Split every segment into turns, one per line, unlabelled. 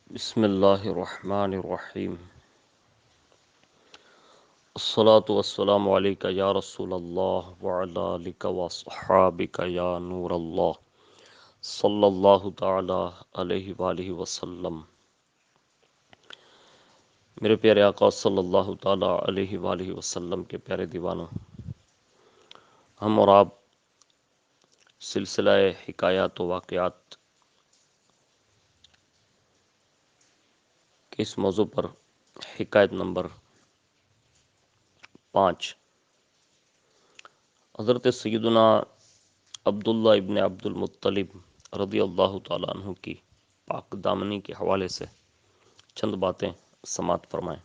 بسم اللہ الرحمن الرحیم الصلاة والسلام علیکہ یا رسول اللہ وعلی آلک واصحابک یا نور اللہ صلی اللہ تعالی علیہ وآلہ وسلم۔ میرے پیارے آقا صلی اللہ تعالی علیہ وآلہ وسلم کے پیارے دیوانوں، ہم اور آپ سلسلہ حکایات و واقعات کے اس موضوع پر حکایت نمبر 5 حضرت سیدنا عبداللہ ابن عبد المطلب رضی اللہ تعالیٰ عنہ کی پاک دامنی کے حوالے سے چند باتیں سماعت فرمائیں۔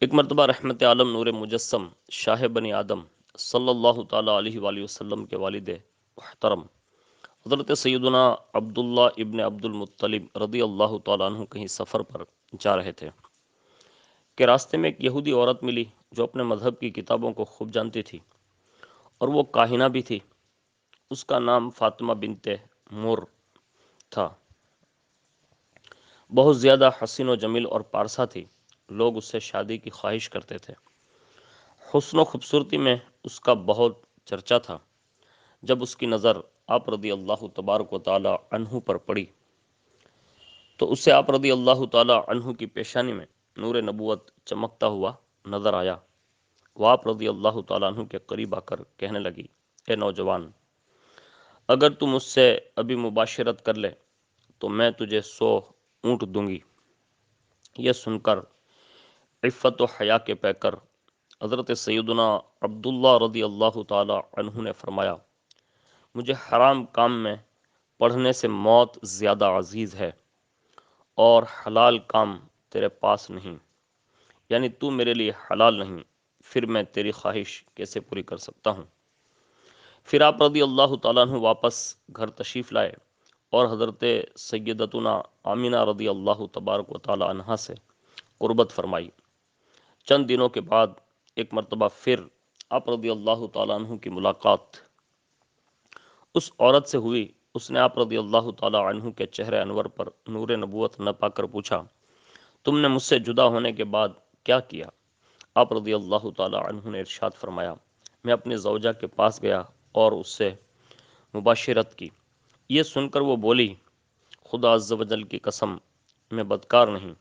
ایک مرتبہ رحمت عالم نور مجسم شاہ بنی آدم صلی اللہ تعالیٰ علیہ وآلہ وسلم کے والد محترم حضرت سیدنا عبداللہ ابن عبد المطلب رضی اللہ تعالیٰ عنہ کہیں سفر پر جا رہے تھے کہ راستے میں ایک یہودی عورت ملی جو اپنے مذہب کی کتابوں کو خوب جانتی تھی اور وہ کاہنہ بھی تھی۔ اس کا نام فاطمہ بنت مر تھا۔ بہت زیادہ حسین و جمیل اور پارسا تھی۔ لوگ اس سے شادی کی خواہش کرتے تھے۔ حسن و خوبصورتی میں اس کا بہت چرچا تھا۔ جب اس کی نظر آپ رضی اللہ تبارک و تعالی عنہ پر پڑی تو اسے آپ رضی اللہ تعالی عنہ کی پیشانی میں نور نبوت چمکتا ہوا نظر آیا۔ وہ آپ رضی اللہ تعالیٰ عنہ کے قریب آ کر کہنے لگی، اے نوجوان، اگر تم مجھ سے ابھی مباشرت کر لے تو میں تجھے 100 اونٹ دوں گی۔ یہ سن کر عفت و حیا کے پیکر حضرت سیدنا عبداللہ رضی اللہ تعالی عنہ نے فرمایا، مجھے حرام کام میں پڑھنے سے موت زیادہ عزیز ہے اور حلال کام تیرے پاس نہیں، یعنی تو میرے لیے حلال نہیں، پھر میں تیری خواہش کیسے پوری کر سکتا ہوں؟ پھر آپ رضی اللہ تعالیٰ عنہ واپس گھر تشریف لائے اور حضرت سیدتنا آمینہ رضی اللہ تبارک و تعالی عنہا سے قربت فرمائی۔ چند دنوں کے بعد ایک مرتبہ پھر آپ رضی اللہ تعالیٰ عنہ کی ملاقات اس عورت سے ہوئی۔ اس نے آپ رضی اللہ تعالیٰ عنہ کے چہرے انور پر نور نبوت نہ پا کر پوچھا، تم نے مجھ سے جدا ہونے کے بعد کیا کیا؟ آپ رضی اللہ تعالیٰ عنہ نے ارشاد فرمایا، میں اپنی زوجہ کے پاس گیا اور اس سے مباشرت کی۔ یہ سن کر وہ بولی، خدا عز و جل کی قسم، میں بدکار نہیں،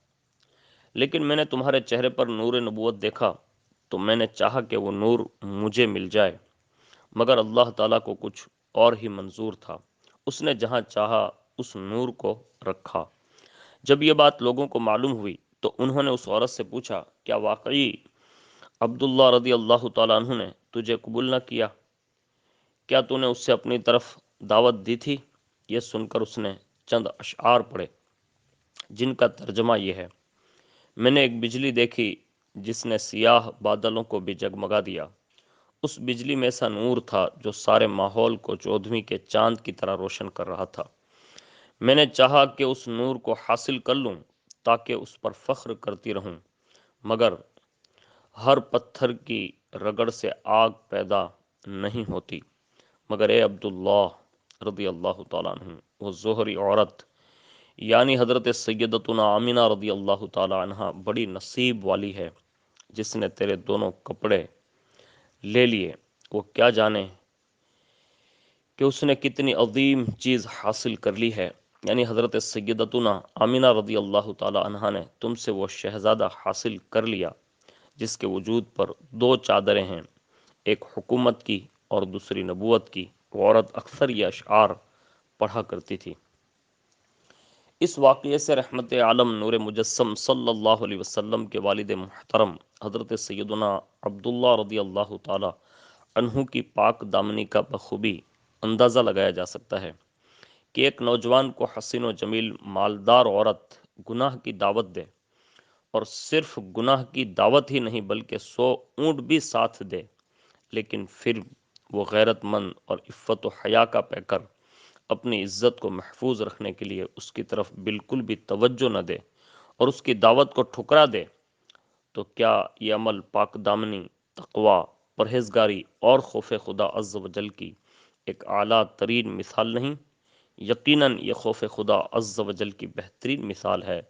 لیکن میں نے تمہارے چہرے پر نور نبوت دیکھا تو میں نے چاہا کہ وہ نور مجھے مل جائے، مگر اللہ تعالیٰ کو کچھ اور ہی منظور تھا۔ اس نے جہاں چاہا اس نور کو رکھا۔ جب یہ بات لوگوں کو معلوم ہوئی تو انہوں نے اس عورت سے پوچھا، کیا واقعی عبداللہ رضی اللہ تعالیٰ عنہ نے تجھے قبول نہ کیا؟ کیا تو نے اس سے اپنی طرف دعوت دی تھی؟ یہ سن کر اس نے چند اشعار پڑھے جن کا ترجمہ یہ ہے، میں نے ایک بجلی دیکھی جس نے سیاہ بادلوں کو بھی جگمگا دیا۔ اس بجلی میں ایسا نور تھا جو سارے ماحول کو 14ویں کے چاند کی طرح روشن کر رہا تھا۔ میں نے چاہا کہ اس نور کو حاصل کر لوں تاکہ اس پر فخر کرتی رہوں، مگر ہر پتھر کی رگڑ سے آگ پیدا نہیں ہوتی۔ مگر اے عبداللہ رضی اللہ تعالیٰ عنہ، وہ زہری عورت یعنی حضرت سیدتنا آمینہ رضی اللہ تعالیٰ عنہ بڑی نصیب والی ہے جس نے تیرے دونوں کپڑے لے لیے۔ وہ کیا جانے کہ اس نے کتنی عظیم چیز حاصل کر لی ہے، یعنی حضرت سیدتنا آمینہ رضی اللہ تعالیٰ عنہ نے تم سے وہ شہزادہ حاصل کر لیا جس کے وجود پر 2 چادریں ہیں، ایک حکومت کی اور دوسری نبوت کی۔ وہ عورت اکثر یہ اشعار پڑھا کرتی تھی۔ اس واقعے سے رحمت عالم نور مجسم صلی اللہ علیہ وسلم کے والد محترم حضرت سیدنا عبداللہ رضی اللہ تعالی عنہ کی پاک دامنی کا بخوبی اندازہ لگایا جا سکتا ہے کہ ایک نوجوان کو حسین و جمیل مالدار عورت گناہ کی دعوت دے، اور صرف گناہ کی دعوت ہی نہیں بلکہ 100 اونٹ بھی ساتھ دے، لیکن پھر وہ غیرت مند اور عفت و حیا کا پیکر اپنی عزت کو محفوظ رکھنے کے لیے اس کی طرف بالکل بھی توجہ نہ دے اور اس کی دعوت کو ٹھکرا دے، تو کیا یہ عمل پاک دامنی، تقوی، پرہیزگاری اور خوف خدا عز و جل کی ایک اعلیٰ ترین مثال نہیں؟ یقیناً یہ خوف خدا عز و جل کی بہترین مثال ہے۔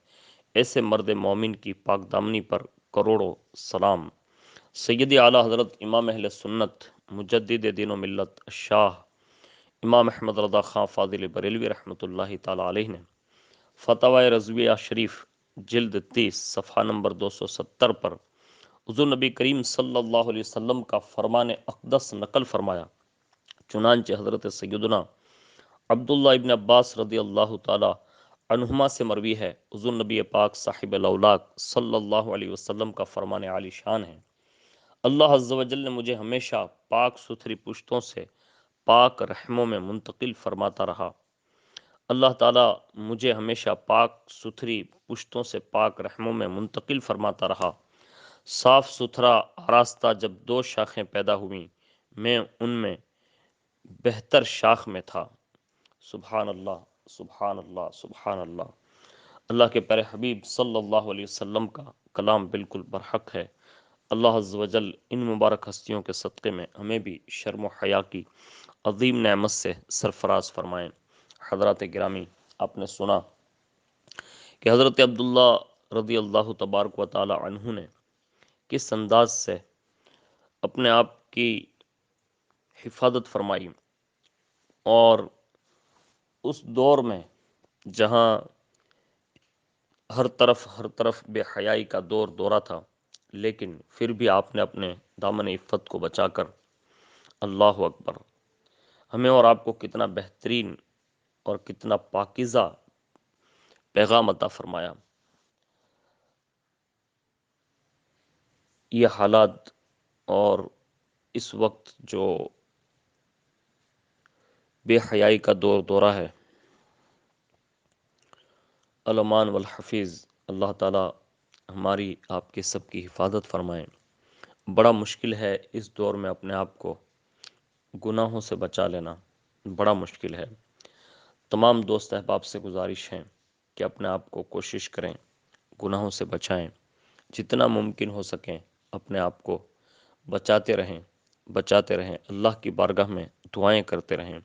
ایسے مرد مومن کی پاک دامنی پر کروڑوں سلام۔ سیدی اعلیٰ حضرت امام اہل سنت مجدد دین و ملت شاہ امام احمد رضا خان فاضل بریلوی رحمۃ اللہ تعالی علیہ نے فتاوی رضویہ شریف جلد 30 صفحہ نمبر 270 پر حضور نبی کریم صلی اللہ علیہ وسلم کا فرمان اقدس نقل فرمایا۔ چنانچہ حضرت سیدنا عبداللہ ابن عباس رضی اللہ تعالی عنہما سے مروی ہے، حضور نبی پاک صاحب الاولاق صلی اللہ علیہ وسلم کا فرمان عالی شان ہے، اللہ عز و جل نے مجھے ہمیشہ پاک ستھری پشتوں سے پاک رحموں میں منتقل فرماتا رہا۔ اللہ تعالیٰ مجھے ہمیشہ پاک ستھری پشتوں سے پاک رحموں میں منتقل فرماتا رہا۔ صاف ستھرا آراستہ جب دو شاخیں پیدا ہوئیں، میں ان میں بہتر شاخ میں تھا۔ سبحان اللہ، سبحان اللہ، سبحان اللہ۔ اللہ کے پیارے حبیب صلی اللہ علیہ وسلم کا کلام بالکل برحق ہے۔ اللہ عز و جل ان مبارک ہستیوں کے صدقے میں ہمیں بھی شرم و حیا کی عظیم نعمت سے سرفراز فرمائیں۔ حضرات گرامی، آپ نے سنا کہ حضرت عبداللہ رضی اللہ تبارک و تعالی عنہ نے کس انداز سے اپنے آپ کی حفاظت فرمائی، اور اس دور میں جہاں ہر طرف بے حیائی کا دورہ تھا، لیکن پھر بھی آپ نے اپنے دامن عفت کو بچا کر، اللہ اکبر، ہمیں اور آپ کو کتنا بہترین اور کتنا پاکیزہ پیغام عطا فرمایا۔ یہ حالات اور اس وقت جو بے حیائی کا دورہ ہے، الامان والحفیظ، اللہ تعالی ہماری آپ کی سب کی حفاظت فرمائیں۔ بڑا مشکل ہے اس دور میں اپنے آپ کو گناہوں سے بچا لینا، بڑا مشکل ہے۔ تمام دوست احباب سے گزارش ہے کہ اپنے آپ کو کوشش کریں، گناہوں سے بچائیں، جتنا ممکن ہو سکیں اپنے آپ کو بچاتے رہیں، اللہ کی بارگاہ میں دعائیں کرتے رہیں،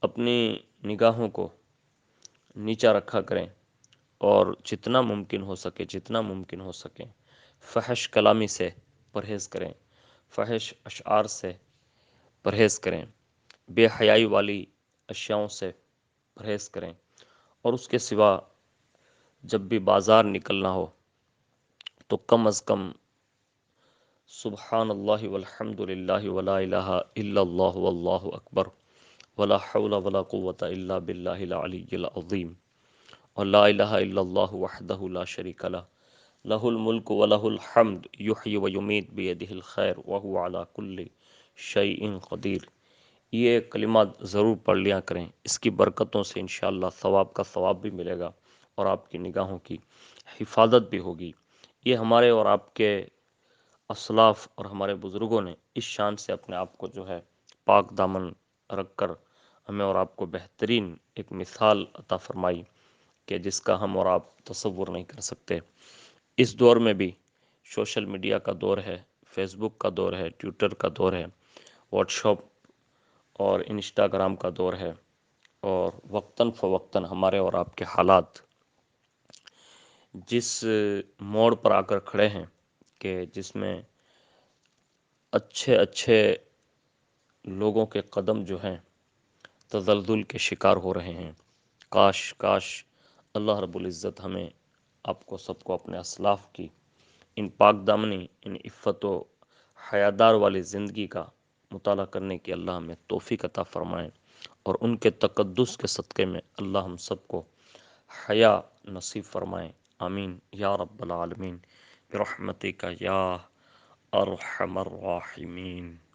اپنی نگاہوں کو نیچا رکھا کریں، اور جتنا ممکن ہو سکے فحش کلامی سے پرہیز کریں، فحش اشعار سے پرہیز کریں، بے حیائی والی اشیاؤں سے پرہیز کریں، اور اس کے سوا جب بھی بازار نکلنا ہو تو کم از کم سبحان اللہ والحمد للہ ولا الہ الا اللہ واللہ اکبر ولا حول ولا قوة الا باللہ العلی العظیم، اور لا الہ الا اللہ وحدہ لا شریک لہ لہ الملک ولہ الحمد یحیی ویمیت بیدہ الخیر وہو علی کل شیء قدیر۔ یہ کلمات ضرور پڑھ لیا کریں، اس کی برکتوں سے انشاءاللہ ثواب کا ثواب بھی ملے گا، اور آپ کی نگاہوں کی حفاظت بھی ہوگی۔ یہ ہمارے اور آپ کے اسلاف اور ہمارے بزرگوں نے اس شان سے اپنے آپ کو جو ہے پاک دامن رکھ کر ہمیں اور آپ کو بہترین ایک مثال عطا فرمائی کہ جس کا ہم اور آپ تصور نہیں کر سکتے۔ اس دور میں بھی سوشل میڈیا کا دور ہے، فیس بک کا دور ہے، ٹویٹر کا دور ہے، واٹس ایپ اور انسٹاگرام کا دور ہے، اور وقتاً فوقتاً ہمارے اور آپ کے حالات جس موڑ پر آ کر کھڑے ہیں کہ جس میں اچھے لوگوں کے قدم جو ہیں تزلزل کے شکار ہو رہے ہیں، کاش اللہ رب العزت ہمیں آپ کو سب کو اپنے اسلاف کی ان پاک دامنی، ان عفت و حیادار والی زندگی کا مطالعہ کرنے کی اللہ ہمیں توفیق عطا فرمائیں، اور ان کے تقدس کے صدقے میں اللہ ہم سب کو حیا نصیب فرمائیں۔ آمین یا رب العالمین برحمتک یا ارحم الراحمین۔